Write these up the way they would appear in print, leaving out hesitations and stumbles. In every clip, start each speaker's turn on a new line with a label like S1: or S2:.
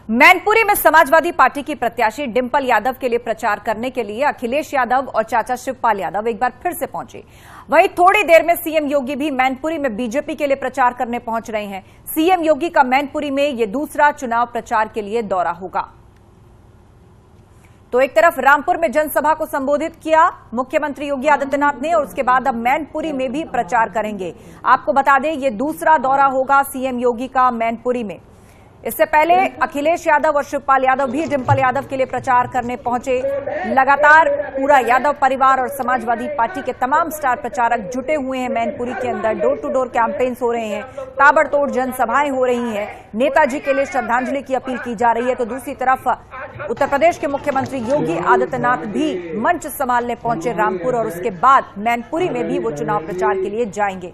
S1: मैनपुरी में समाजवादी पार्टी की प्रत्याशी डिंपल यादव के लिए प्रचार करने के लिए अखिलेश यादव और चाचा शिवपाल यादव एक बार फिर से पहुंचे। वहीं थोड़ी देर में सीएम योगी भी मैनपुरी में बीजेपी के लिए प्रचार करने पहुंच रहे हैं। सीएम योगी का मैनपुरी में यह दूसरा चुनाव प्रचार के लिए दौरा होगा। तो एक तरफ रामपुर में जनसभा को संबोधित किया मुख्यमंत्री योगी आदित्यनाथ ने, और उसके बाद अब मैनपुरी में भी प्रचार करेंगे। आपको बता दें, यह दूसरा दौरा होगा सीएम योगी का मैनपुरी में। इससे पहले अखिलेश यादव और शिवपाल यादव भी डिंपल यादव के लिए प्रचार करने पहुंचे। लगातार पूरा यादव परिवार और समाजवादी पार्टी के तमाम स्टार प्रचारक जुटे हुए हैं मैनपुरी के अंदर। डोर टू डोर कैंपेन्स हो रहे हैं, ताबड़तोड़ जनसभाएं हो रही हैं, नेताजी के लिए श्रद्धांजलि की अपील की जा रही है। तो दूसरी तरफ उत्तर प्रदेश के मुख्यमंत्री योगी आदित्यनाथ भी मंच संभालने पहुंचे रामपुर, और उसके बाद मैनपुरी में भी वो चुनाव प्रचार के लिए जाएंगे।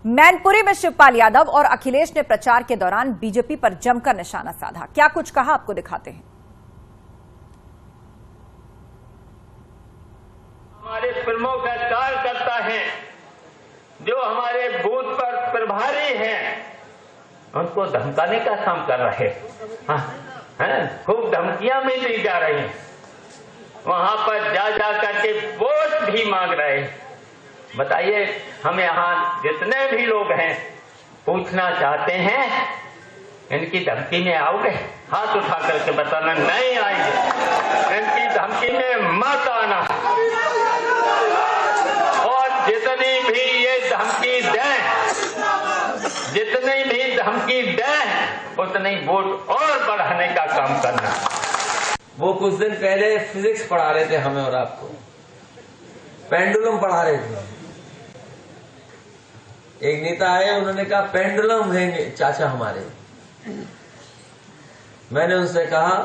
S1: मैनपुरी में शिवपाल यादव और अखिलेश ने प्रचार के दौरान बीजेपी पर जमकर निशाना साधा। क्या कुछ कहा, आपको दिखाते हैं।
S2: हमारे प्रमुख कार्यकर्ता हैं जो हमारे बूथ पर प्रभारी हैं, उनको धमकाने का काम कर रहे हैं। खूब धमकियां भी दी जा रही हैं, वहां पर जा करके वोट भी मांग रहे हैं। बताइए, हम यहाँ जितने भी लोग हैं पूछना चाहते हैं, इनकी धमकी में आओगे? हाथ उठा करके बताना नहीं आएंगे। इनकी धमकी में मत आना, और जितनी भी ये धमकी दें, जितनी भी धमकी दें, उतनी वोट और बढ़ाने का काम करना।
S3: वो कुछ दिन पहले फिजिक्स पढ़ा रहे थे हमें और आपको, पेंडुलम पढ़ा रहे थे। एक नेता आए, उन्होंने कहा पेंडुलम है चाचा हमारे। मैंने उनसे कहा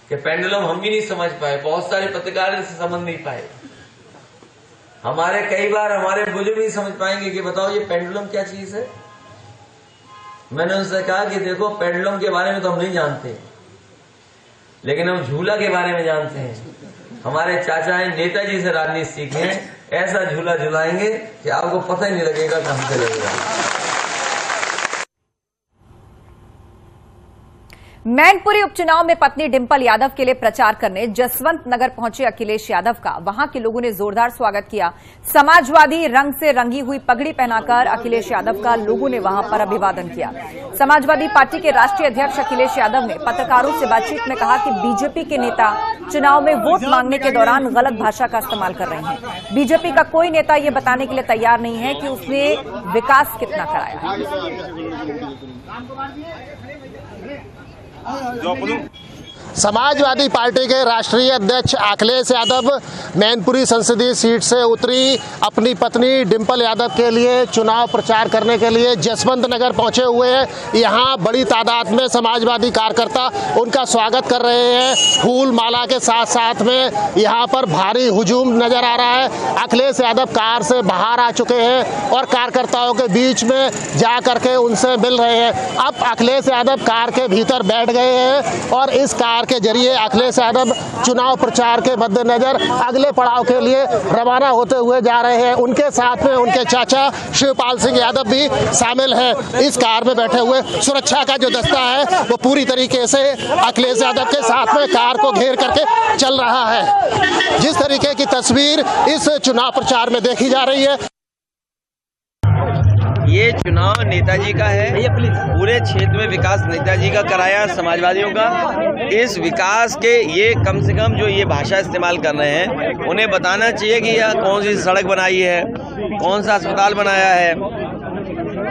S3: कि पेंडुलम हम भी नहीं समझ पाए, बहुत सारे पत्रकार इसे समझ नहीं पाए। हमारे कई बार हमारे बुजुर्ग नहीं समझ पाएंगे कि बताओ ये पेंडुलम क्या चीज है। मैंने उनसे कहा कि देखो, पेंडुलम के बारे में तो हम नहीं जानते, लेकिन हम झूला के बारे में जानते हैं। हमारे चाचा है, नेताजी से राजनीति सीखे हैं, ऐसा झूला झुलाएंगे कि आपको पता ही नहीं लगेगा कहां से लगेगा।
S1: मैनपुरी उपचुनाव में पत्नी डिंपल यादव के लिए प्रचार करने जसवंत नगर पहुंचे अखिलेश यादव का वहां के लोगों ने जोरदार स्वागत किया। समाजवादी रंग से रंगी हुई पगड़ी पहनाकर अखिलेश यादव का लोगों ने वहां पर अभिवादन किया। समाजवादी पार्टी के राष्ट्रीय अध्यक्ष अखिलेश यादव ने पत्रकारों से बातचीत में कहा कि बीजेपी के नेता चुनाव में वोट मांगने के दौरान गलत भाषा का इस्तेमाल कर रहे हैं। बीजेपी का कोई नेता ये बताने के लिए तैयार नहीं है कि उसने विकास कितना कराया।
S4: समाजवादी पार्टी के राष्ट्रीय अध्यक्ष अखिलेश यादव मैनपुरी संसदीय सीट से उतरी अपनी पत्नी डिंपल यादव के लिए चुनाव प्रचार करने के लिए जसवंत नगर पहुंचे हुए हैं। यहां बड़ी तादाद में समाजवादी कार्यकर्ता उनका स्वागत कर रहे हैं। फूल माला के साथ साथ में यहां पर भारी हुजूम नजर आ रहा है। अखिलेश यादव कार से बाहर आ चुके हैं और कार्यकर्ताओं के बीच में जा करके उनसे मिल रहे हैं। अब अखिलेश यादव कार के भीतर बैठ गए हैं और इस कार के जरिए अखिलेश यादव चुनाव प्रचार के मद्देनजर अगले पड़ाव के लिए रवाना होते हुए जा रहे हैं। उनके साथ में उनके चाचा शिवपाल सिंह यादव भी शामिल हैं। इस कार में बैठे हुए सुरक्षा का जो दस्ता है वो पूरी तरीके से अखिलेश यादव के साथ में कार को घेर करके चल रहा है। जिस तरीके की तस्वीर इस चुनाव प्रचार में देखी जा रही है,
S5: ये चुनाव नेताजी का है। पूरे क्षेत्र में विकास नेताजी का कराया, समाजवादियों का। इस विकास के ये कम से कम जो ये भाषा इस्तेमाल कर रहे हैं, उन्हें बताना चाहिए कि यह कौन सी सड़क बनाई है, कौन सा अस्पताल बनाया है,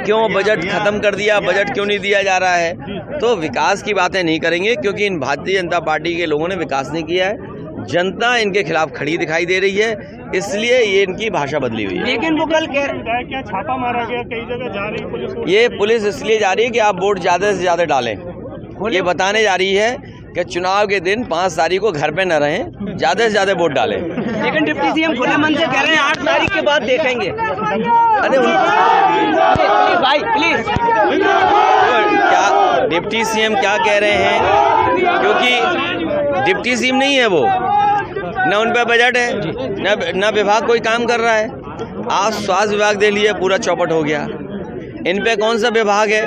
S5: क्यों बजट खत्म कर दिया, बजट क्यों नहीं दिया जा रहा है। तो विकास की बातें नहीं करेंगे, क्योंकि इन भारतीय जनता पार्टी के लोगों ने विकास नहीं किया है। जनता इनके खिलाफ खड़ी दिखाई दे रही है, इसलिए ये इनकी भाषा बदली हुई है।
S6: लेकिन वो कल क्या छापा मारा गया, कई जगह जा रही है पुलिस।
S5: ये पुलिस इसलिए जा रही है कि आप वोट ज्यादा से ज्यादा डालें। ये बताने जा रही है कि चुनाव के दिन 5 तारीख को घर पे न रहें, ज्यादा से ज्यादा वोट डालें।
S6: लेकिन डिप्टी सीएम खुले मन से कह रहे हैं 8 तारीख के बाद देखेंगे।
S5: अरे
S6: भाई प्लीज,
S5: क्या डिप्टी सीएम क्या कह रहे हैं? क्योंकि डिप्टी सीएम नहीं है वो, न उन पर बजट है, न विभाग कोई काम कर रहा है। आज स्वास्थ्य विभाग दे लिए पूरा चौपट हो गया। इन पे कौन सा विभाग है?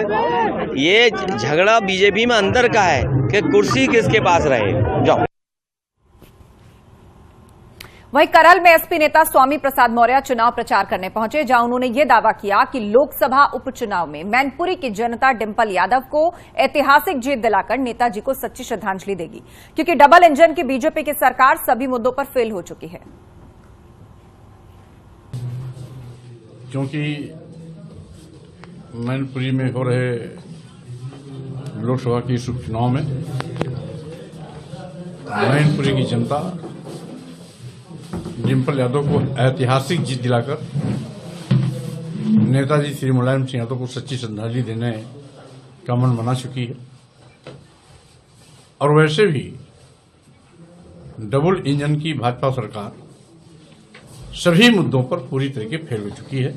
S5: ये झगड़ा बीजेपी में अंदर का है कि कुर्सी किसके पास रहे। जाओ।
S1: वहीं करल में एसपी नेता स्वामी प्रसाद मौर्य चुनाव प्रचार करने पहुंचे, जहां उन्होंने ये दावा किया कि लोकसभा उपचुनाव में मैनपुरी की जनता डिंपल यादव को ऐतिहासिक जीत दिलाकर नेताजी को सच्ची श्रद्धांजलि देगी, क्योंकि डबल इंजन की बीजेपी की सरकार सभी मुद्दों पर फेल हो चुकी है।
S7: क्योंकि मैनपुरी में हो रहे लोकसभा के इस उपचुनाव में मैनपुरी की जनता डिंपल यादव को ऐतिहासिक जीत दिलाकर नेताजी श्री मुलायम सिंह यादव को सच्ची श्रद्धांजलि देने का मन बना चुकी है। और वैसे भी डबल इंजन की भाजपा सरकार सभी मुद्दों पर पूरी तरीके फेल हो चुकी है।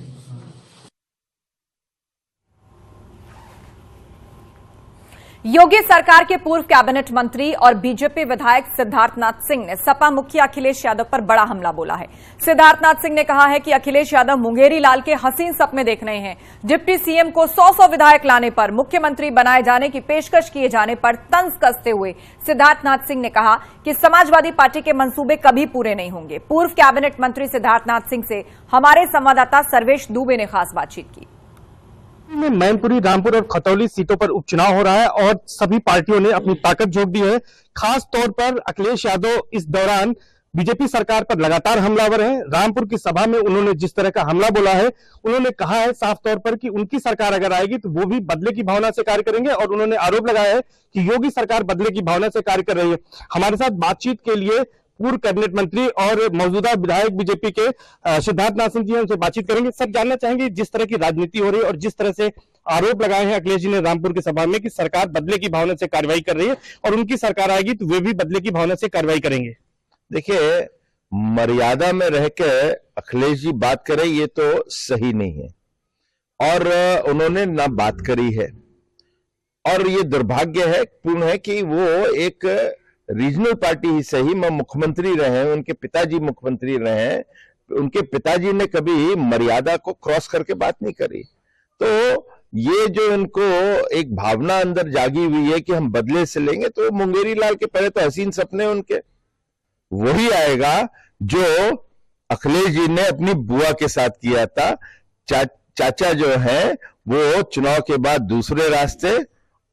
S1: योगी सरकार के पूर्व कैबिनेट मंत्री और बीजेपी विधायक सिद्धार्थनाथ सिंह ने सपा मुखिया अखिलेश यादव पर बड़ा हमला बोला है। सिद्धार्थनाथ सिंह ने कहा है कि अखिलेश यादव मुंगेरी लाल के हसीन सपने देख रहे हैं। डिप्टी सीएम को 100 विधायक लाने पर, मुख्यमंत्री बनाए जाने की पेशकश किए जाने पर तंज कसते हुए सिद्धार्थनाथ सिंह ने कहा कि समाजवादी पार्टी के मंसूबे कभी पूरे नहीं होंगे। पूर्व कैबिनेट मंत्री सिद्धार्थनाथ सिंह से हमारे संवाददाता सर्वेश दुबे ने खास बातचीत की।
S8: में मैनपुरी, रामपुर और खतौली सीटों पर उपचुनाव हो रहा है और सभी पार्टियों ने अपनी ताकत झोंक दी है। खास तौर पर अखिलेश यादव इस दौरान बीजेपी सरकार पर लगातार हमलावर हैं। रामपुर की सभा में उन्होंने जिस तरह का हमला बोला है, उन्होंने कहा है साफ तौर पर कि उनकी सरकार अगर आएगी तो वो भी बदले की भावना से कार्य करेंगे और उन्होंने आरोप लगाया है कि योगी सरकार बदले की भावना से कार्य कर रही है। हमारे साथ बातचीत के लिए पूर्व कैबिनेट मंत्री और मौजूदा विधायक बीजेपी के सिद्धार्थनाथ सिंह जी हैं, उनसे बातचीत करेंगे। सब जानना चाहेंगे जिस तरह की राजनीति हो रही है और जिस तरह से आरोप लगाए हैं अखिलेश जी ने रामपुर की सभा में कि सरकार बदले की भावना से कार्रवाई कर रही है और उनकी सरकार आएगी तो वे भी बदले की भावना से कार्रवाई करेंगे।
S9: देखिए, मर्यादा में रह के अखिलेश जी बात करें ये तो सही नहीं है और उन्होंने ना बात करी है और ये दुर्भाग्य है पूर्ण है कि वो एक रीजनल पार्टी ही सही में मुख्यमंत्री रहे, उनके पिताजी मुख्यमंत्री रहे, उनके पिताजी ने कभी मर्यादा को क्रॉस करके बात नहीं करी। तो ये जो इनको एक भावना अंदर जागी हुई है कि हम बदले से लेंगे, तो मुंगेरी लाल के पहले तो हसीन सपने उनके वही आएगा जो अखिलेश जी ने अपनी बुआ के साथ किया था। चाचा जो है वो चुनाव के बाद दूसरे रास्ते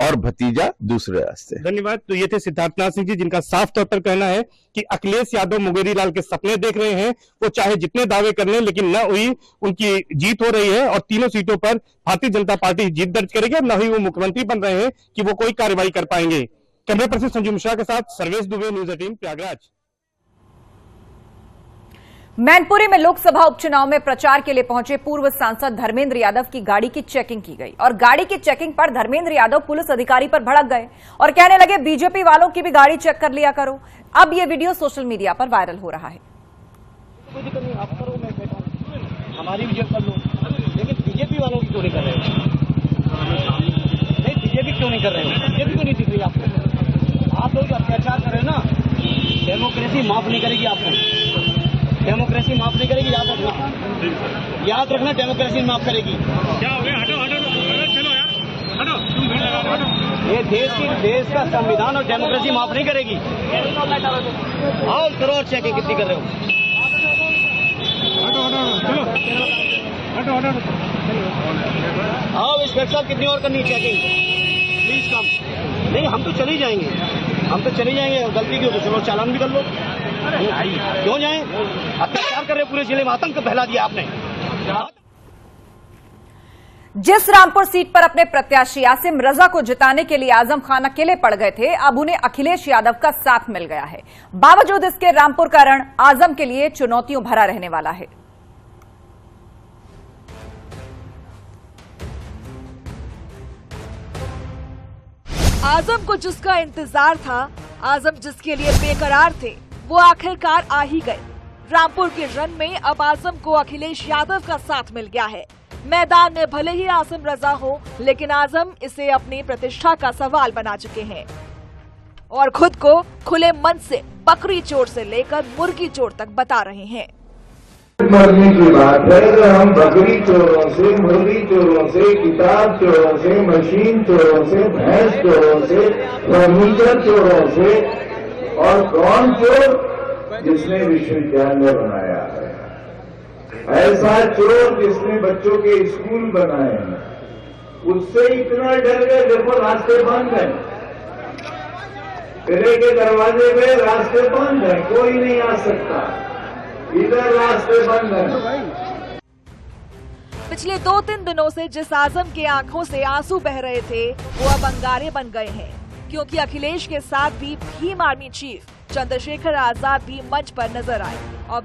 S9: और भतीजा दूसरे रास्ते।
S8: धन्यवाद। तो ये थे सिद्धार्थनाथ सिंह जी, जिनका साफ तौर पर कहना है कि अखिलेश यादव मुंगेरी लाल के सपने देख रहे हैं। वो चाहे जितने दावे कर लें लेकिन न हुई उनकी जीत हो रही है और तीनों सीटों पर भारतीय जनता पार्टी जीत दर्ज करेगी और न हुई वो मुख्यमंत्री बन रहे हैं कि वो कोई कार्रवाई कर पाएंगे। कैमरा पर्सन संजू मिश्रा के साथ सर्वेश दुबे, न्यूज 18 प्रयागराज।
S1: मैनपुरी में लोकसभा उपचुनाव में प्रचार के लिए पहुंचे पूर्व सांसद धर्मेंद्र यादव की गाड़ी की चेकिंग की गई और गाड़ी की चेकिंग पर धर्मेंद्र यादव पुलिस अधिकारी पर भड़क गए और कहने लगे बीजेपी वालों की भी गाड़ी चेक कर लिया करो। अब यह वीडियो सोशल मीडिया पर वायरल हो रहा है।
S8: हमारी भी चेक कर लो, लेकिन बीजेपी वालों की क्यों नहीं कर रहे हो? नहीं, बीजेपी क्यों नहीं कर रहे हो? बीजेपी क्यों नहीं दिख रही आपको? आप लोग अत्याचार कर रहे हो ना, डेमोक्रेसी माफ नहीं करेगी आपको। डेमोक्रेसी माफ नहीं करेगी, याद रखना, याद रखना, डेमोक्रेसी माफ करेगी। क्या हो गया? हटो हटो चलो यार, हटो, तुम भीड़ लगा रहे हो। ये देश का संविधान और डेमोक्रेसी माफ नहीं करेगी। आओ करो और चेकिंग कितनी कर रहे हो? हटो हटो चलो, हटो हटो आओ इंस्पेक्टर साहब, कितनी और करनी चेकिंग प्लीज कम। नहीं, हम तो चले जाएंगे, गलती की हो तो चलो चालान भी कर लो। क्यों जाएं? अत्याचार कर रहे पूरे जिले में, आतंक फैला दिया आपने।
S1: जिस रामपुर सीट पर अपने प्रत्याशी आसिम रजा को जिताने के लिए आजम खान अकेले पड़ गए थे, अब उन्हें अखिलेश यादव का साथ मिल गया है। बावजूद इसके रामपुर का रण आजम के लिए चुनौतियों भरा रहने वाला है।
S10: आजम को जिसका इंतजार था, आजम जिसके लिए बेकरार थे, वो आखिरकार आ ही गए। रामपुर के रण में अब आजम को अखिलेश यादव का साथ मिल गया है। मैदान में भले ही आसिम रजा हो, लेकिन आजम इसे अपनी प्रतिष्ठा का सवाल बना चुके हैं और खुद को खुले मन से बकरी चोर से लेकर मुर्गी चोर तक बता रहे हैं।
S11: मरने की बात है कि हम बकरी चोरों से, मुर्गी चोरों से, किताब चोरों से, मशीन चोरों से, भैंस चोरों से, फर्नीचर चोरों से, और कौन चोर? जिसने विश्वविद्यालय बनाया है, ऐसा चोर जिसने बच्चों के स्कूल बनाए हैं, उससे इतना डर गए। देखो रास्ते बंद हैं, किले के दरवाजे पे रास्ते बंद हैं, कोई नहीं आ सकता, इधर रास्ते बंद हैं।
S10: पिछले 2-3 दिनों से जिस आजम के आंखों से आंसू बह रहे थे वो अब अंगारे बन गए हैं, क्योंकि अखिलेश के साथ भी भीम आर्मी चीफ चंद्रशेखर आजाद भी मंच पर नजर आए और